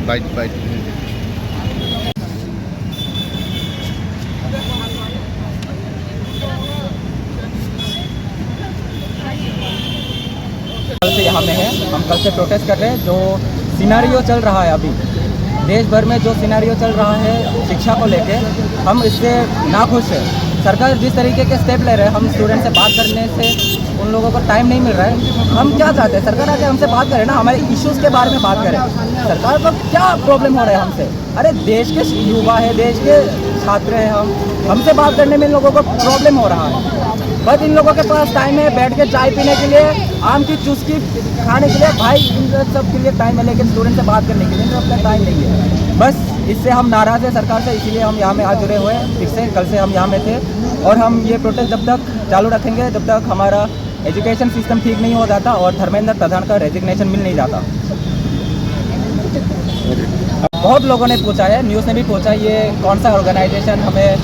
Bite bite कल से यहाँ में है, हम कल से प्रोटेस्ट कर रहे हैं। जो सिनेरियो चल रहा है अभी देश भर में, जो सिनेरियो चल रहा है शिक्षा को लेके, हम इससे नाखुश हैं। सरकार जिस तरीके के स्टेप ले रहे हैं, हम स्टूडेंट से बात करने से उन लोगों को टाइम नहीं मिल रहा है। हम क्या चाहते हैं, सरकार आके हमसे बात करे ना, हमारे इश्यूज़ के बारे में बात करें। सरकार को क्या प्रॉब्लम हो रहा है हमसे? अरे देश के युवा है, देश के छात्र हैं, हमसे बात करने में इन लोगों को प्रॉब्लम हो रहा है। बस इन लोगों के पास टाइम है बैठ के चाय पीने के लिए, आम की चुस्की खाने के लिए। भाई इन सब के लिए टाइम है, लेकिन स्टूडेंट से बात करने के लिए अपना टाइम नहीं है। बस इससे हम नाराज़ हैं सरकार से, इसीलिए हम यहाँ में आज जुड़े हुए हैं। फिर से कल से हम यहाँ में थे और हम ये प्रोटेस्ट जब तक चालू रखेंगे जब तक हमारा एजुकेशन सिस्टम ठीक नहीं हो जाता और धर्मेंद्र प्रधान का रेजिग्नेशन मिल नहीं जाता। बहुत लोगों ने पूछा है, न्यूज़ ने भी पूछा, ये कौन सा ऑर्गेनाइजेशन हमें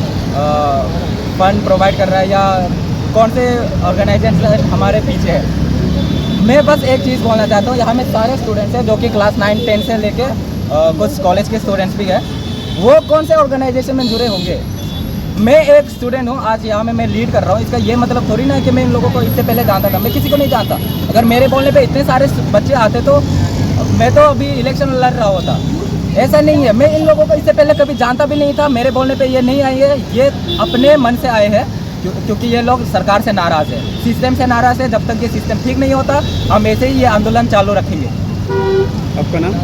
फंड प्रोवाइड कर रहा है या कौन से ऑर्गेनाइजेशन हमारे पीछे है। मैं बस एक चीज़ बोलना चाहता हूँ, यहाँ में सारे स्टूडेंट्स हैं जो कि क्लास 9, 10 से लेके कुछ कॉलेज के स्टूडेंट्स भी हैं। वो कौन से ऑर्गेनाइजेशन में जुड़े होंगे? मैं एक स्टूडेंट हूँ, आज यहाँ में मैं लीड कर रहा हूँ। इसका ये मतलब थोड़ी ना है कि मैं इन लोगों को इससे पहले जानता था। मैं किसी को नहीं जानता। अगर मेरे बोलने पे इतने सारे बच्चे आते तो मैं तो अभी इलेक्शन लड़ रहा होता। ऐसा नहीं है, मैं इन लोगों को इससे पहले कभी जानता भी नहीं था। मेरे बोलने पे ये नहीं आए हैं, ये अपने मन से आए हैं क्योंकि ये लोग सरकार से नाराज़ है, सिस्टम से नाराज़ है। जब तक ये सिस्टम ठीक नहीं होता हम ऐसे ही ये आंदोलन चालू रखेंगे। आपका नाम?